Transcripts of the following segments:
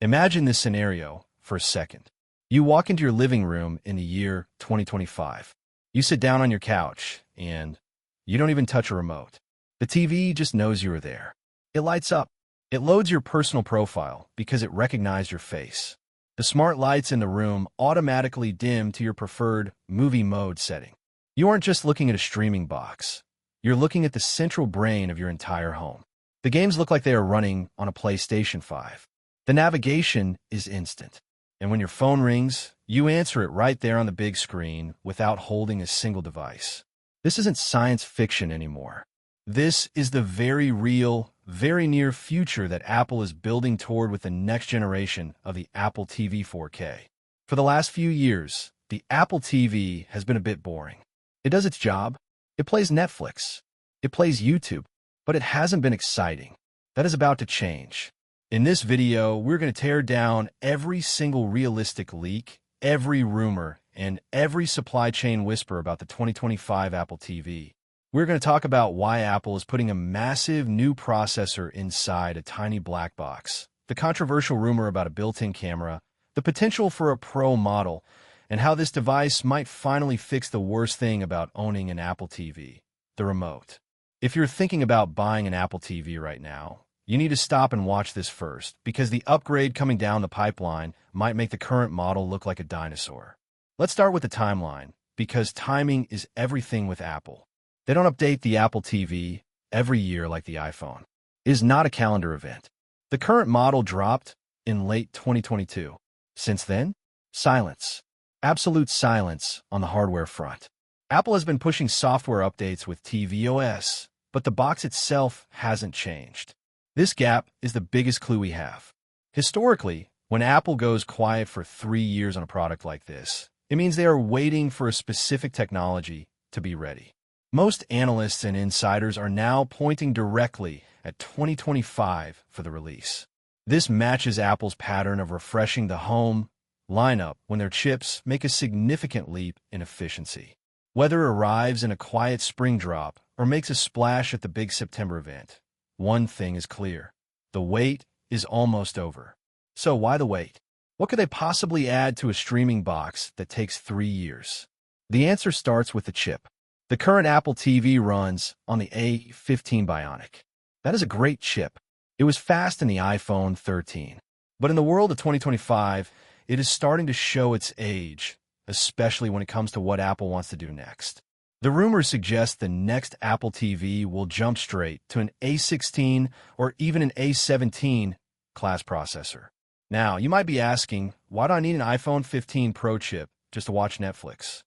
Imagine this scenario for a second. You walk into your living room in the year 2025. You sit down on your couch, and you don't even touch a remote. The TV just knows you are there. It lights up. It loads your personal profile because it recognized your face. The smart lights in the room automatically dim to your preferred movie mode setting. You aren't just looking at a streaming box. You're looking at the central brain of your entire home. The games look like they are running on a PlayStation 5. The navigation is instant. And when your phone rings, you answer it right there on the big screen without holding a single device. This isn't science fiction anymore. This is the very real, very near future that Apple is building toward with the next generation of the Apple TV 4K. For the last few years, the Apple TV has been a bit boring. It does its job. It plays Netflix. It plays YouTube. But it hasn't been exciting. That is about to change. In this video, we're going to tear down every single realistic leak, every rumor, and every supply chain whisper about the 2025 Apple TV. We're going to talk about why Apple is putting a massive new processor inside a tiny black box, the controversial rumor about a built-in camera, the potential for a Pro model, and how this device might finally fix the worst thing about owning an Apple TV, the remote. If you're thinking about buying an Apple TV right now, you need to stop and watch this first, because the upgrade coming down the pipeline might make the current model look like a dinosaur. Let's start with the timeline, because timing is everything with Apple. They don't update the Apple TV every year like the iPhone. It is not a calendar event. The current model dropped in late 2022. Since then, silence. Absolute silence on the hardware front. Apple has been pushing software updates with tvOS, but the box itself hasn't changed. This gap is the biggest clue we have. Historically, when Apple goes quiet for 3 years on a product like this, it means they are waiting for a specific technology to be ready. Most analysts and insiders are now pointing directly at 2025 for the release. This matches Apple's pattern of refreshing the home lineup when their chips make a significant leap in efficiency. Whether it arrives in a quiet spring drop or makes a splash at the big September event, one thing is clear. The wait is almost over. So why the wait? What could they possibly add to a streaming box that takes 3 years? The answer starts with the chip. The current Apple TV runs on the A17 Bionic. That is a great chip. It was fast in the iPhone 13. But in the world of 2025, it is starting to show its age, especially when it comes to what Apple wants to do next. The rumors suggest the next Apple TV will jump straight to an A16 or even an A17 class processor. Now, you might be asking, why do I need an iPhone 15 Pro chip just to watch Netflix?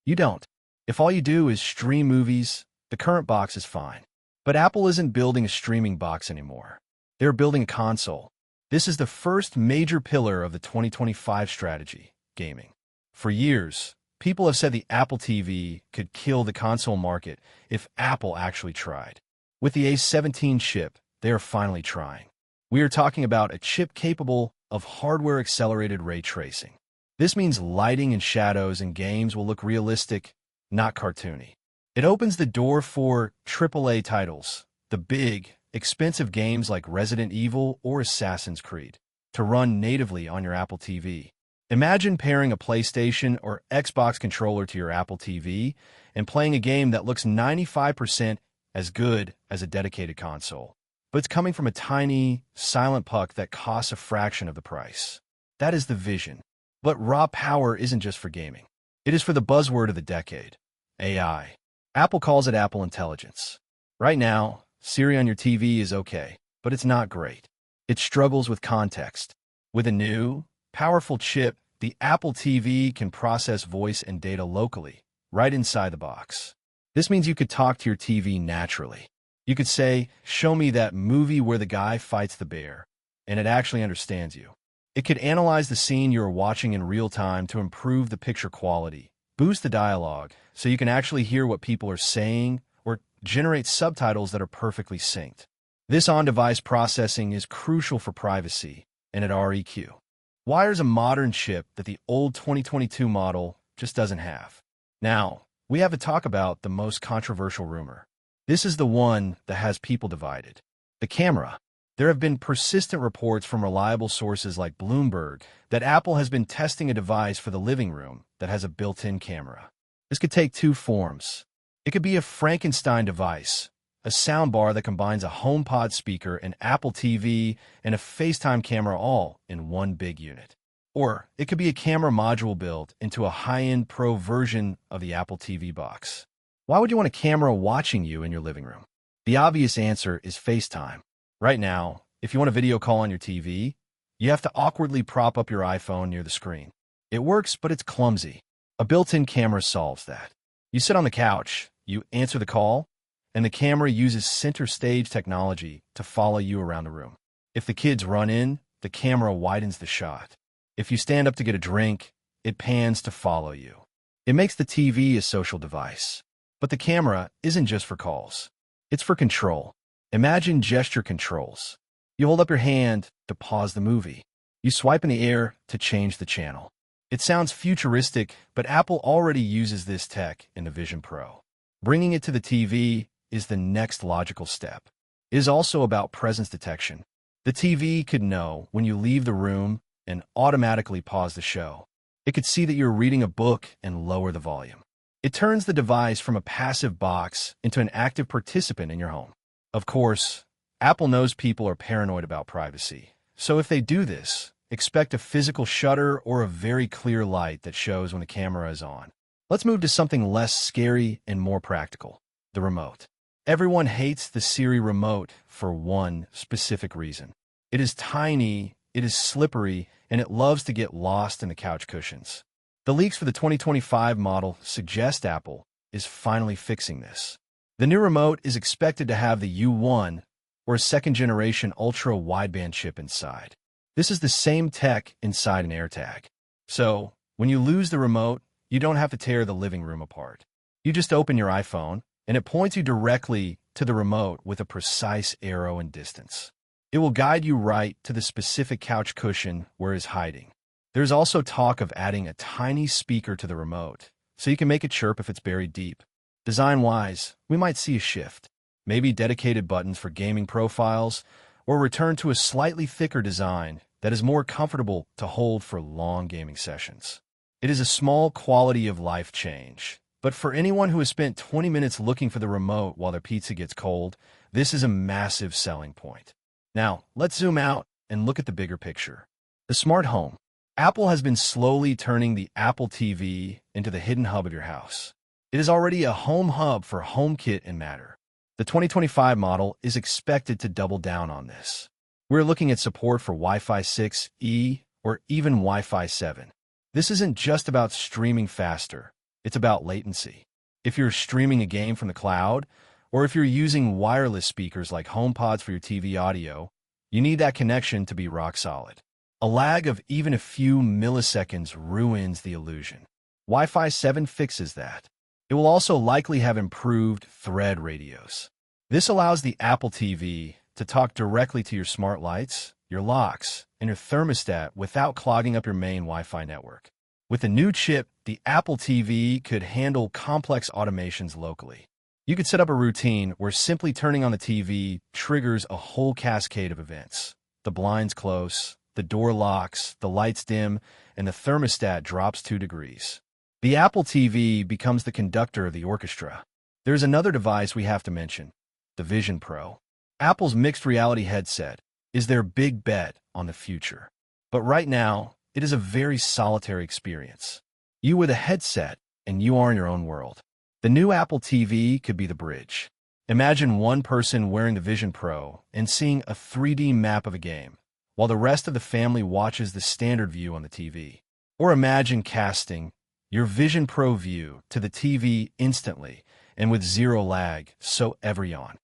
You don't. If all you do is stream movies, the current box is fine. But Apple isn't building a streaming box anymore. They're building a console. This is the first major pillar of the 2025 strategy, gaming. For years, people have said the Apple TV could kill the console market if Apple actually tried. With the A17 chip, they are finally trying. We are talking about a chip capable of hardware-accelerated ray tracing. This means lighting and shadows in games will look realistic, not cartoony. It opens the door for AAA titles, the big, expensive games like Resident Evil or Assassin's Creed, to run natively on your Apple TV. Imagine pairing a PlayStation or Xbox controller to your Apple TV and playing a game that looks 95% as good as a dedicated console. But it's coming from a tiny, silent puck that costs a fraction of the price. That is the vision. But raw power isn't just for gaming. It is for the buzzword of the decade, AI. Apple calls it Apple Intelligence. Right now, Siri on your TV is okay, but it's not great. It struggles with context. With a new, powerful chip, the Apple TV can process voice and data locally, right inside the box. This means you could talk to your TV naturally. You could say, "Show me that movie where the guy fights the bear," and it actually understands you. It could analyze the scene you are watching in real time to improve the picture quality, boost the dialogue, so you can actually hear what people are saying, or generate subtitles that are perfectly synced. This on-device processing is crucial for privacy and at REQ. Wires a modern chip that the old 2022 model just doesn't have. Now, we have to talk about the most controversial rumor. This is the one that has people divided. The camera. There have been persistent reports from reliable sources like Bloomberg that Apple has been testing a device for the living room that has a built-in camera. This could take two forms. It could be a Frankenstein device, a soundbar that combines a HomePod speaker, an Apple TV, and a FaceTime camera all in one big unit. Or it could be a camera module built into a high-end Pro version of the Apple TV box. Why would you want a camera watching you in your living room? The obvious answer is FaceTime. Right now, if you want a video call on your TV, you have to awkwardly prop up your iPhone near the screen. It works, but it's clumsy. A built-in camera solves that. You sit on the couch, you answer the call, and the camera uses center stage technology to follow you around the room. If the kids run in, the camera widens the shot. If you stand up to get a drink, it pans to follow you. It makes the TV a social device. But the camera isn't just for calls. It's for control. Imagine gesture controls. You hold up your hand to pause the movie. You swipe in the air to change the channel. It sounds futuristic, but Apple already uses this tech in the Vision Pro. Bringing it to the TV is the next logical step. It is also about presence detection. The TV could know when you leave the room and automatically pause the show. It could see that you're reading a book and lower the volume. It turns the device from a passive box into an active participant in your home. Of course, Apple knows people are paranoid about privacy. So if they do this, expect a physical shutter or a very clear light that shows when the camera is on. Let's move to something less scary and more practical: the remote. Everyone hates the Siri remote for one specific reason. It is tiny, it is slippery, and it loves to get lost in the couch cushions. The leaks for the 2025 model suggest Apple is finally fixing this. The new remote is expected to have the U1, or a second-generation ultra-wideband chip inside. This is the same tech inside an AirTag. So, when you lose the remote, you don't have to tear the living room apart. You just open your iPhone, and it points you directly to the remote with a precise arrow and distance. It will guide you right to the specific couch cushion where it is hiding. There's also talk of adding a tiny speaker to the remote, so you can make it chirp if it's buried deep. Design-wise, we might see a shift. Maybe dedicated buttons for gaming profiles, or return to a slightly thicker design that is more comfortable to hold for long gaming sessions. It is a small quality-of-life change, but for anyone who has spent 20 minutes looking for the remote while their pizza gets cold, this is a massive selling point. Now, let's zoom out and look at the bigger picture. The smart home. Apple has been slowly turning the Apple TV into the hidden hub of your house. It is already a home hub for HomeKit and Matter. The 2025 model is expected to double down on this. We're looking at support for Wi-Fi 6E or even Wi-Fi 7. This isn't just about streaming faster, it's about latency. If you're streaming a game from the cloud, or if you're using wireless speakers like HomePods for your TV audio, you need that connection to be rock solid. A lag of even a few milliseconds ruins the illusion. Wi-Fi 7 fixes that. It will also likely have improved thread radios. This allows the Apple TV to talk directly to your smart lights, your locks, and your thermostat without clogging up your main Wi-Fi network. With the new chip, the Apple TV could handle complex automations locally. You could set up a routine where simply turning on the TV triggers a whole cascade of events. The blinds close, the door locks, the lights dim, and the thermostat drops 2 degrees. The Apple TV becomes the conductor of the orchestra. There's another device we have to mention: the Vision Pro. Apple's mixed reality headset is their big bet on the future. But right now, it is a very solitary experience. You with a headset, and you are in your own world. The new Apple TV could be the bridge. Imagine one person wearing the Vision Pro and seeing a 3D map of a game, while the rest of the family watches the standard view on the TV. Or imagine casting your Vision Pro view to the TV instantly and with zero lag, so everyone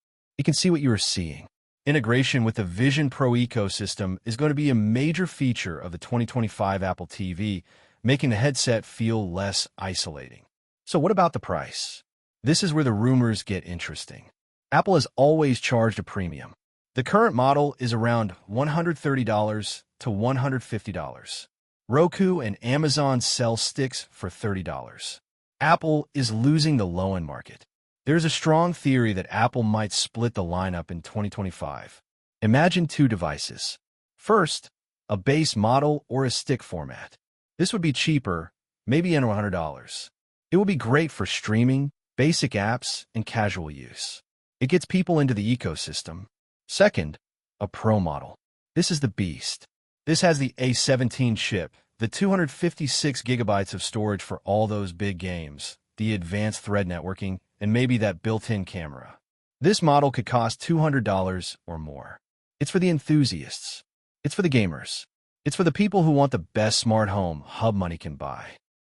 can see what you are seeing. Integration with the Vision Pro ecosystem is going to be a major feature of the 2025 Apple TV, making the headset feel less isolating. So what about the price? This is where the rumors get interesting. Apple has always charged a premium. The current model is around $130 to $150. Roku and Amazon sell sticks for $30. Apple is losing the low-end market. There's a strong theory that Apple might split the lineup in 2025. Imagine two devices. First, a base model or a stick format. This would be cheaper, maybe under $100. It will be great for streaming, basic apps, and casual use. It gets people into the ecosystem. Second, a Pro model. This is the beast. This has the A17 chip, the 256 gigabytes of storage for all those big games, the advanced thread networking, and maybe that built-in camera. This model could cost $200 or more. It's for the enthusiasts. It's for the gamers. It's for the people who want the best smart home hub money can buy.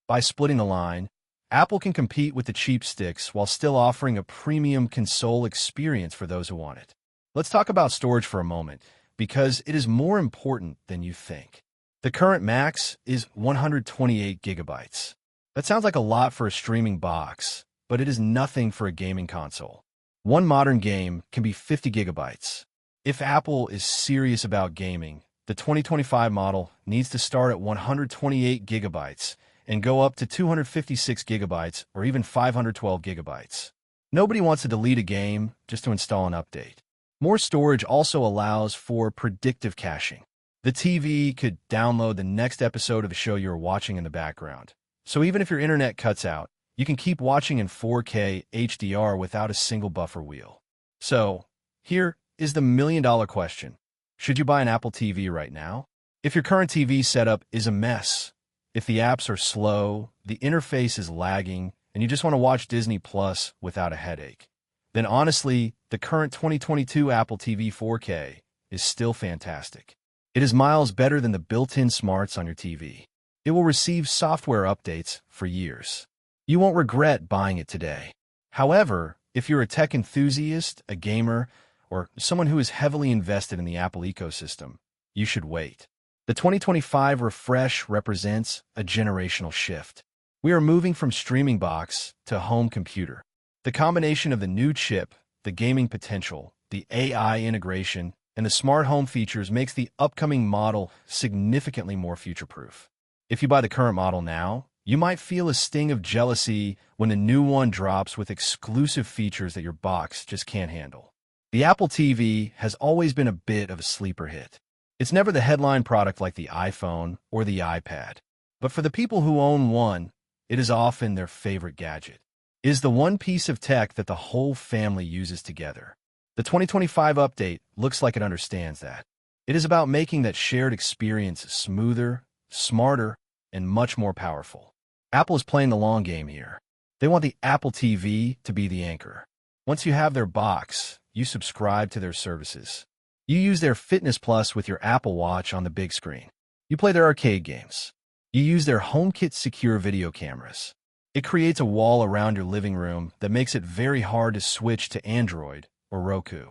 By splitting the line, Apple can compete with the cheap sticks while still offering a premium console experience for those who want it. Let's talk about storage for a moment, because it is more important than you think. The current max is 128 gigabytes. That sounds like a lot for a streaming box, but it is nothing for a gaming console. One modern game can be 50 gigabytes. If Apple is serious about gaming, the 2025 model needs to start at 128 gigabytes and go up to 256 gigabytes or even 512 gigabytes. Nobody wants to delete a game just to install an update. More storage also allows for predictive caching. The TV could download the next episode of a show you're watching in the background. So even if your internet cuts out, you can keep watching in 4K HDR without a single buffer wheel. So, here is the million-dollar question. Should you buy an Apple TV right now? If your current TV setup is a mess, if the apps are slow, the interface is lagging, and you just want to watch Disney Plus without a headache, then honestly, the current 2022 Apple TV 4K is still fantastic. It is miles better than the built-in smarts on your TV. It will receive software updates for years. You won't regret buying it today. However, if you're a tech enthusiast, a gamer, or someone who is heavily invested in the Apple ecosystem, you should wait. The 2025 refresh represents a generational shift. We are moving from streaming box to home computer. The combination of the new chip, the gaming potential, the AI integration, and the smart home features makes the upcoming model significantly more future-proof. If you buy the current model now, you might feel a sting of jealousy when the new one drops with exclusive features that your box just can't handle. The Apple TV has always been a bit of a sleeper hit. It's never the headline product like the iPhone or the iPad. But for the people who own one, it is often their favorite gadget. It is the one piece of tech that the whole family uses together. The 2025 update looks like it understands that. It is about making that shared experience smoother, smarter, and much more powerful. Apple is playing the long game here. They want the Apple TV to be the anchor. Once you have their box, you subscribe to their services. You use their Fitness Plus with your Apple Watch on the big screen. You play their arcade games. You use their HomeKit secure video cameras. It creates a wall around your living room that makes it very hard to switch to Android or Roku.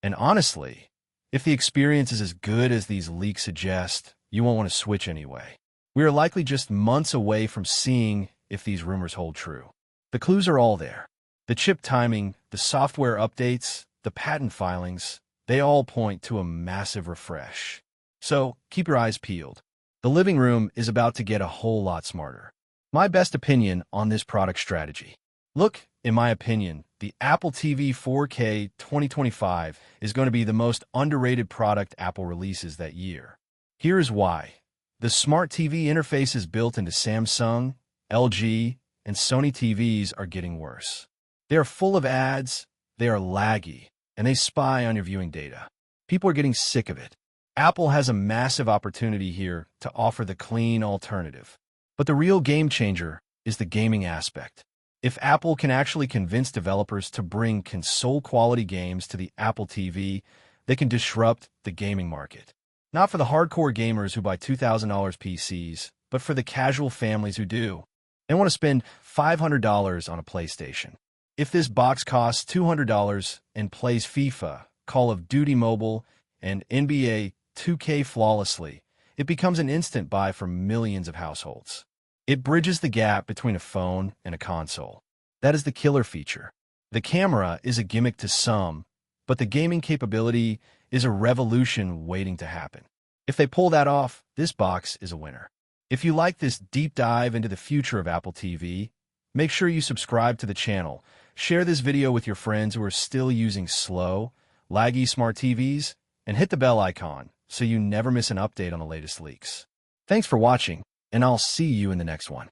And honestly, if the experience is as good as these leaks suggest, you won't want to switch anyway. We are likely just months away from seeing if these rumors hold true. The clues are all there. The chip timing, the software updates, the patent filings, they all point to a massive refresh. So keep your eyes peeled. The living room is about to get a whole lot smarter. My best opinion on this product strategy. Look, in my opinion, the Apple TV 4K 2025 is going to be the most underrated product Apple releases that year. Here is why. The smart TV interfaces built into Samsung, LG, and Sony TVs are getting worse. They are full of ads, they are laggy, and they spy on your viewing data. People are getting sick of it. Apple has a massive opportunity here to offer the clean alternative. But the real game changer is the gaming aspect. If Apple can actually convince developers to bring console-quality games to the Apple TV, they can disrupt the gaming market. Not for the hardcore gamers who buy $2,000 PCs, but for the casual families who do. They want to spend $500 on a PlayStation. If this box costs $200 and plays FIFA, Call of Duty Mobile, and NBA 2K flawlessly, it becomes an instant buy for millions of households. It bridges the gap between a phone and a console. That is the killer feature. The camera is a gimmick to some, but the gaming capability is a revolution waiting to happen. If they pull that off, this box is a winner. If you like this deep dive into the future of Apple TV, make sure you subscribe to the channel. Share this video with your friends who are still using slow, laggy smart TVs, and hit the bell icon so you never miss an update on the latest leaks. Thanks for watching, and I'll see you in the next one.